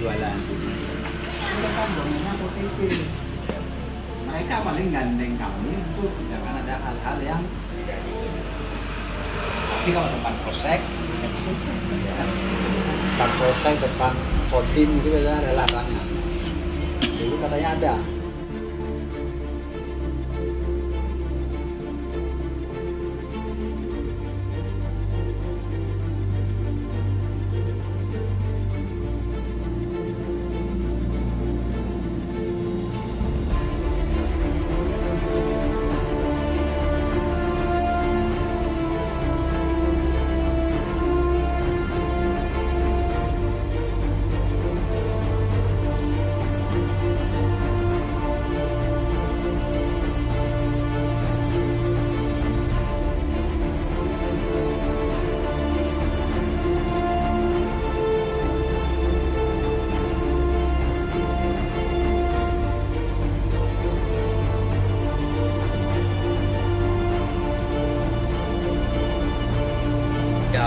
jualan. Mereka bangunnya OTP. Mereka paling gandeng kami untuk jangan ada hal-hal yang tapi kalau depan polsek, ya, depan polsek, depan kodim itu biasanya ada larangan. Dulu katanya ada.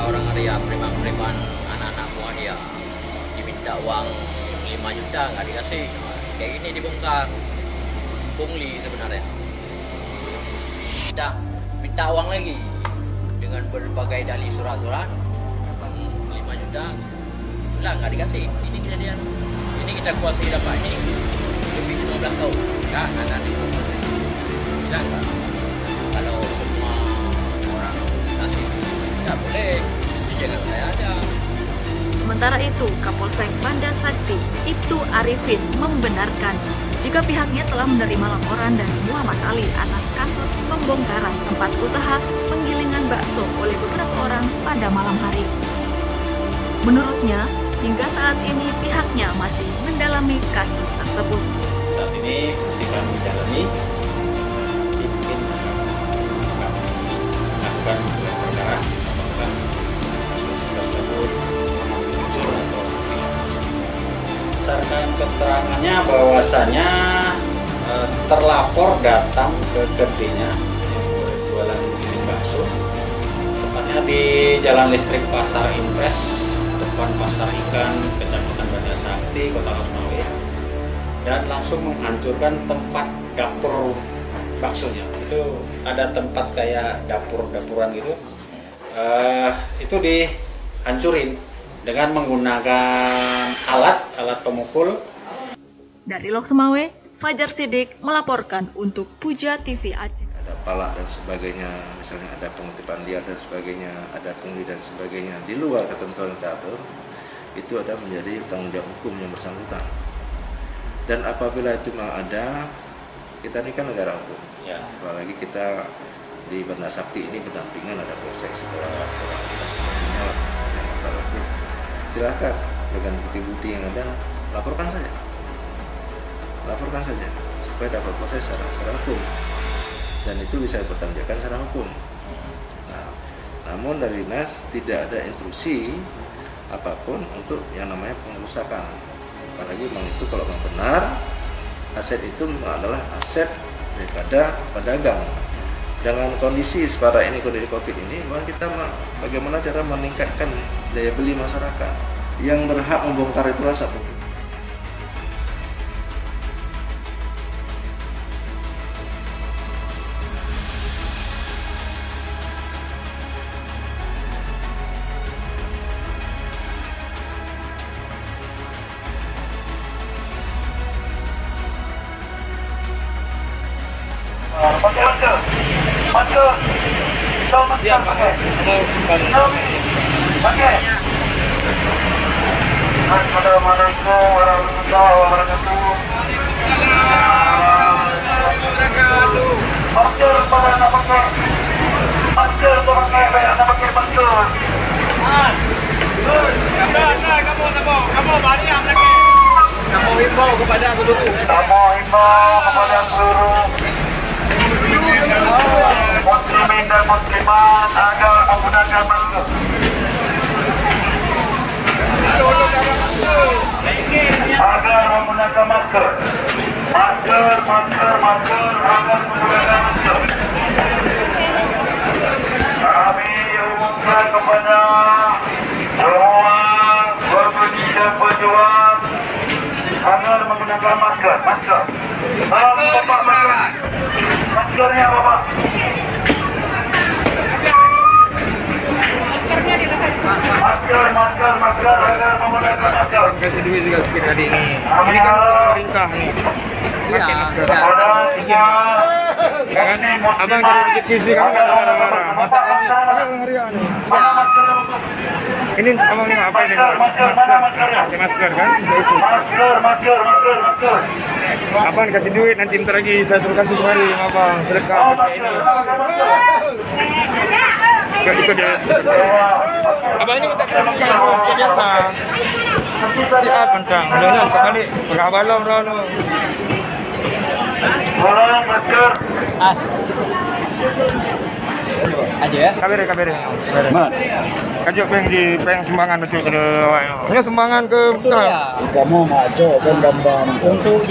Orang Arya preman-preman anak-anak buah dia diminta uang 5 juta nggak dikasih, kayak gini dibongkar pungli sebenarnya. Minta uang lagi dengan berbagai dalih surat-surat 5 juta lah nggak dikasih. Ini kejadian ini kita kuasai dapat ini lebih 15 tahun kan anak itu bilang kan kalau semua orang kasih nggak boleh, jangan saya ada. Sementara itu, Kapolsek Banda Sakti, Ibtu Arifin, membenarkan jika pihaknya telah menerima laporan dari Muhammad Ali atas kasus pembongkaran tempat usaha penggilingan bakso oleh beberapa orang pada malam hari. Menurutnya, hingga saat ini pihaknya masih mendalami kasus tersebut. Saat ini masih kami dalami, mungkin melakukan gelar perkara apakah kasus tersebut unsur atau tidak unsur. Berdasarkan keterangannya bahwasanya terlapor datang ke kedainya yang berjualan giling bakso, tepatnya di Jalan Listrik Pasar Impres, depan Pasar Ikan, Kecamatan Banda Sakti, Kota Losmawe, dan langsung menghancurkan tempat dapur baksonya. Itu ada tempat kayak dapur-dapuran gitu, itu dihancurin dengan menggunakan alat pemukul. Dari Losmawe, Fajar Sidik melaporkan untuk Puja TV Aceh. Ada palak dan sebagainya, misalnya ada pengutipan liar dan sebagainya, ada pungli dan sebagainya di luar ketentuan yang diatur, itu ada menjadi tanggung jawab hukum yang bersangkutan. Dan apabila itu memang ada, kita ini kan negara hukum, ya. Apalagi kita di Banda Sakti ini berdampingan, ada polsek segala sebagainya. Silahkan dengan bukti-bukti yang ada, laporkan saja supaya dapat proses secara hukum, dan itu bisa dipertanggungjawabkan secara hukum. Nah, namun dari dinas tidak ada instruksi apapun untuk yang namanya pengerusakan. Apalagi memang itu kalau memang benar aset itu adalah aset daripada pedagang. Dengan kondisi seperti ini, kondisi COVID ini, memang kita bagaimana cara meningkatkan daya beli masyarakat. Yang berhak membongkar itu rasa publik. Siap, pakai. Assalamualaikum warahmatullahi wabarakatuh. Masker pada anak pakai. Masker pakai anak pakai masker. Kamu mari yang lagi. Kamu himbau kepada seluruh. Muslimin dan muslimat agar menggunakan masker. Agar menggunakan masker. Masker agar menggunakan masker. Kami umumkan kepada semua pembeli dan penjual menggunakan masker. Tolong Bapak masker. Maskernya Bapak. Masker agar menggunakan masker. Kasih duit juga sedikit tadi ini. Ini kan untuk pemerintah nih. Pakai masker. Kepada semua Kan abang cari rezeki sih kan nggak marah-marah. Masa kami hari-hari nih. mana maskernya Bapak? Ini abang ini apa ini? Masker, mana maskernya? Pakai masker kan? Itu. Masker. Abang kasih duit nanti bentar lagi saya suruh kasih kembali sama abang sedekah pakai ini. Ikut dia. Abang ini minta kasih seperti biasa. Siap pentang. Jangan sekali enggak balong rono. Tolong masker. Aja ya. Kabere. Kajuk peng sumbangan betul ke awak. Ini sumbangan ke betul. Ya. Kamu ngaco kan gambar. Untuk